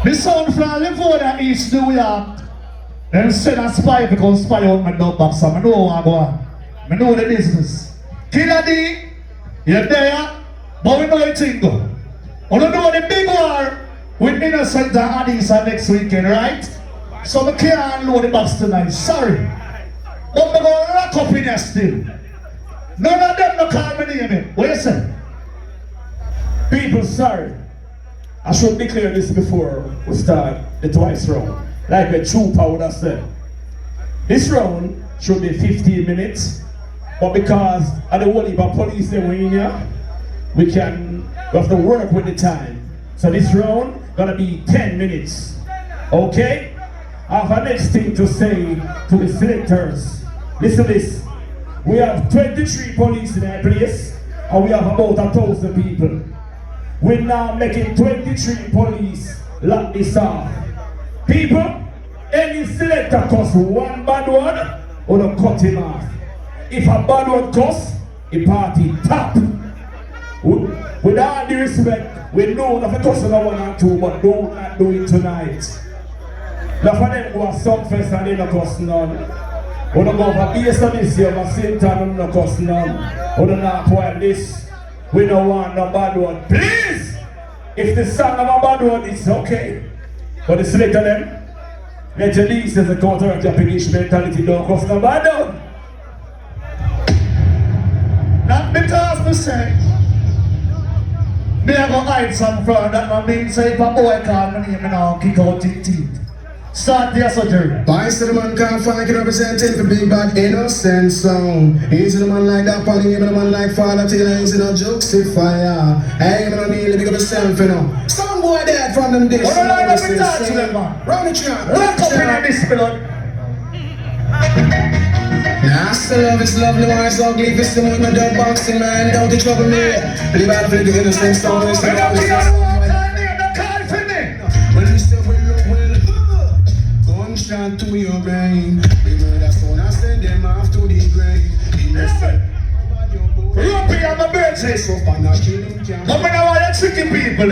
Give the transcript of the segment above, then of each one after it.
The sound from Livonia, East New York. Them send a spy because spy out my dog box. So I know what I go on. I know the business. Killer D, you're there, but we know the thing though. We don't know the big war with Innocent and Adisa next weekend, right? So I can't load the box tonight, sorry. But I'm going to lock up in here still. None of them no call me name. What you say? People, sorry. I should declare this before we start the twice round. Like a trooper would have said. This round should be 15 minutes. But because of the whole heap of police that we're in here, we have to work with the time. So this round gonna be 10 minutes. Okay? I have a next thing to say to the selectors. Listen to this. We have 23 police in our place, and we have about 1,000 people. We're now making 23 police lock this off. People, any selector cuss one bad one, or don't cut him off. If a bad one cuss, the party tap. With all the respect, we know that the customer 1 and 2, but don't not do it tonight. Now for them go to some fest and they don't cuss none. We don't go for base on this year, but same time we don't cuss none. We don't not point this. We don't want no bad one. Please! If the song of a bad one, it's okay. But the selector them, let your lease as a counteract your piggish mentality, don't cuss no bad one. Not because we say, me I go hide some fraud that my mean say if a boy call me name and I'll kick out his teeth. Start the surgery. Boys to the man can't find can represent it for big bad innocent sound. Easy the man like that, Polly, even the man like Father Taylor, easy no jokes if fire. Hey, man, I need to pick up yourself, you know. Some boy dead from them days. What do I let me talk to them, man? Round the track. Lock up in this blood. Nah, I still love it's lovely, why it's ugly, if it's the with my dog boxing, man, don't get trouble me. Believe I play the innocent sound, it's the love, it's when we say we look well, gunshot to your brain. We murder sound, I send them off to the grave. Innocent. Rumpy on the birthdays. But me know why you tricky people.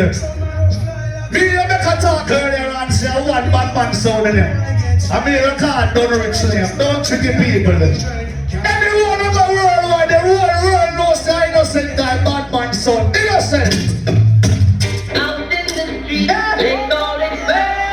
Me you make a talk earlier and say one bad man sound in there. I mean you can't Dunrich name. Don't tricky people. Everyone in the world, the whole world knows the innocent guy, bad man sound. Innocent. Out in the street, they call it bad.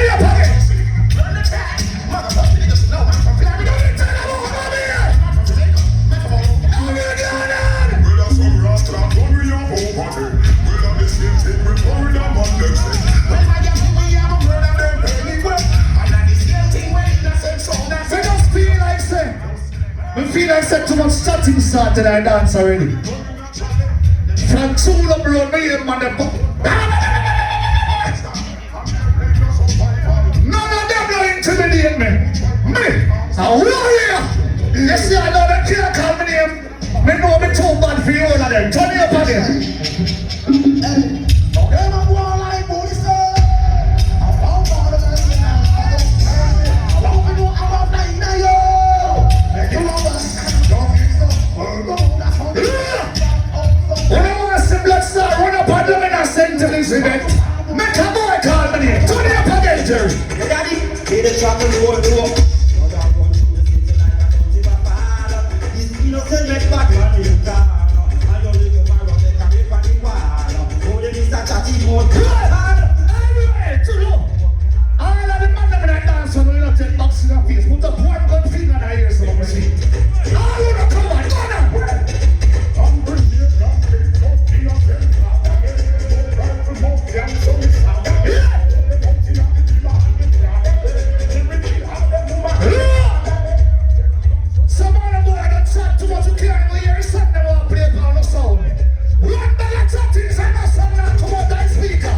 Everybody. Started our dance already. From Tool up road, me and man, none of them don't intimidate me. Me, a warrior. again. Turn it up again. When I want to see blood start run up and down in a center incident, make a boy call me name. Turn it up again, Jerry. Daddy, hear the trouble, do up. Innocent make back man in the car. I don't live in my room, they carry for the wall. Oh, they miss that chatty mode. Anyway, to know. All of the man that dance on the little take box in the face, put up one gun finger in the ears of the machine. All of them come on, go on. Some other boy don't chat too much, you can't even hear his son, they won't play pound of sound. Run the lights up, things and the sun and come out that speaker.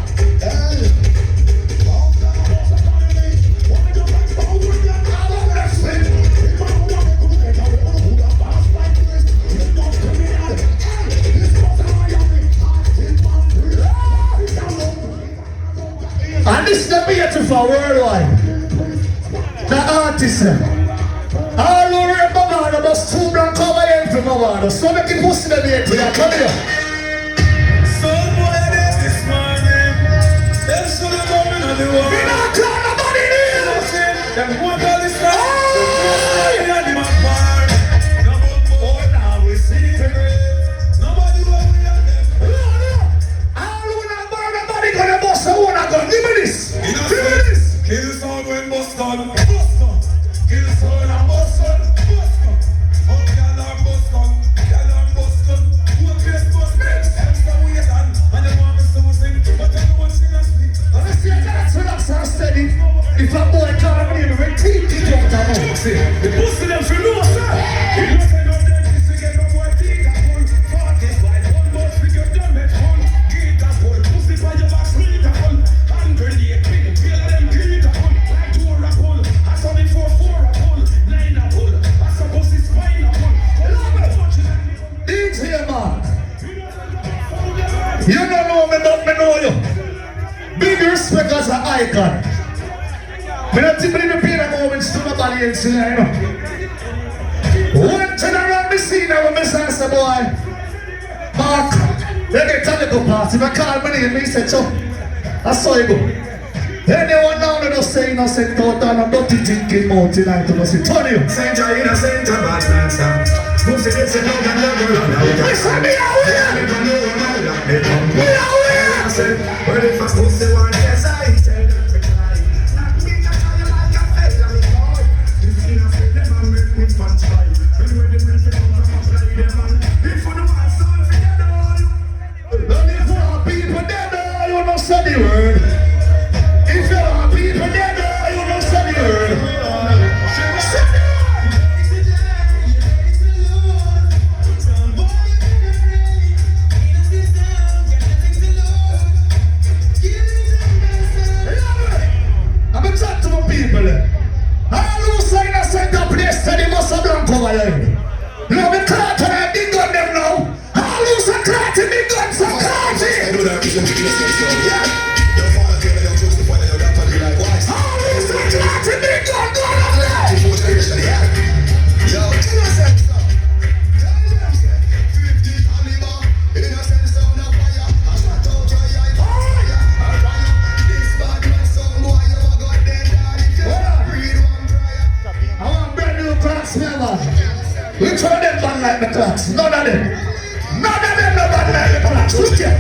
And this is the beautiful worldwide. The artist. All who remember Mavado must two black cover head from Mavado. So make it pussy the way to that. Come here. Some boy there's this morning. Them should have come in on the wall. We not call nobody here. Them want all this stuff. Hey! They are the man bar. Oh, now we see it. Nobody want we are them. All who not borrow nobody gonna bust a one gun. Give me this. Give me this. Kill sound when bust gun. Kill sound and bust gun. Oh, y'all are bust gun. Y'all are bust gun. Who are face bust gun? Extra weight and they want me to sing. But they don't want to sing and speak. And I see that's relax and steady. If a boy can't believe me, we keep it out of mouth. The pussy them for no, sir. You know say no dentist to get no boy teeth a pull. 45 one more figure done make fun. Get a pull. Pussy for your back sweet a pull. 108 pin. Feel of them clean a pull. Like 2 a pull. I saw it for 4 a pull. 9 a pull. I saw pussy spine a pull. Things here, man. You don't know me, but me know you. Big respect as an icon. Me not think me pay the moments to nobody else in here, you know. One turn around me see now when me say, boy, Mark, they get a little party. If I call my name, he said, so, I saw you go. Anyone now that don't say innocent out and I'm not thinking more tonight to say, turn you. Saint John innocent, a bad man, sir. Pussy gets it out and never run out. Listen, me out here. Me out here. But if a pussy want yes, I tell them to try. Not me, I tell you like a fella, me boy. If you not say them, I make me fun try. Anyway, the men say come from apply them, man. If you don't want some, forget all you. Don't if you want people dead, you don't say the word. If you want people dead, you don't say the word. Say the word. I'm a chat to my people. All who say innocent a place, they must have blank over here. Now me caught and I big gun them now. All who say caught in big guns, so caught it. All who say caught in big gun, go on there. I want brand new clocks, never. Which one of them bad like the clocks? None of them. None of them no bad like the clocks. Look here.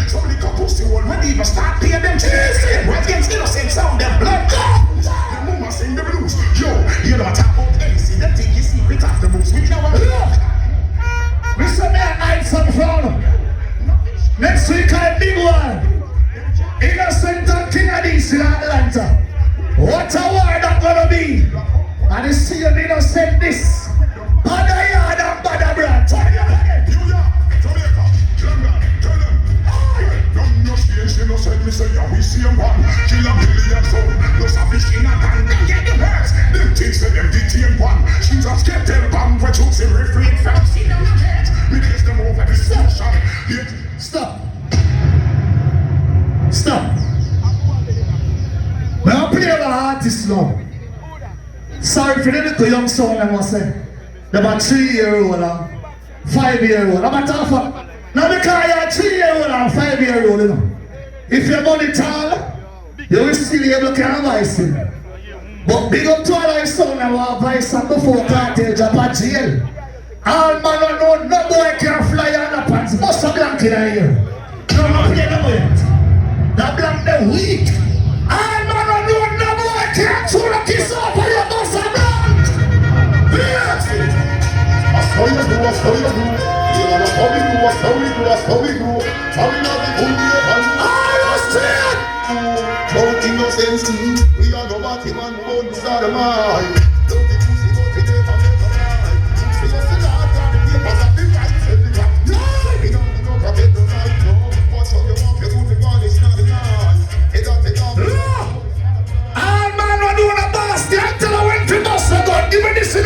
Somebody got pussy one, when even start paying them chasing. Right against innocent sound, them blood go. The mama sing the blues. Yo, you know talk about AC, them think you see it off the moves. We know what We saw me at night some frown. Next week I big one. Innocent and King of these in Atlanta. What a war that gonna be. And you see an innocent this. Bada yard and bada brand. Turn your head. New York, Jamaica, London, tell them. None no strange innocent, me say, yeah, we see a man. Kill a million soul, plus a fish in a tank. Get the birds, them things that them detain one. She just kept them bomb for choosing refrain from seeing them head. We place them over the session. Stop. Stop. When I play with artists now, sorry for the little young son I must say. They're about 3-year-old and 5-year-old. I'm not talking. Now because you're 3-year-old and 5-year-old, you know. If your money tall, you will still be able to advise him. But big up to all our son and our advice and before cartage up at jail. All man don't know no boy can fly on the pants. What's a blank in here? No man play no way. That blank the weak. All man don't know no boy can throw a kiss off of your boss a blank. That's how you do, that's how you do. You know how we do, that's how we do, that's how we do. How we know the good way and about innocence, we are no batty man, won't start a mind. Don't the pussy go to the family right. We just the heart and the papers of the right. Tell the cop, no! We don't protect the right, no. Watch how you walk, you do the one, it's not the night. It don't take off. All man will do the boss. They tell her when to boss the gun. Give me this in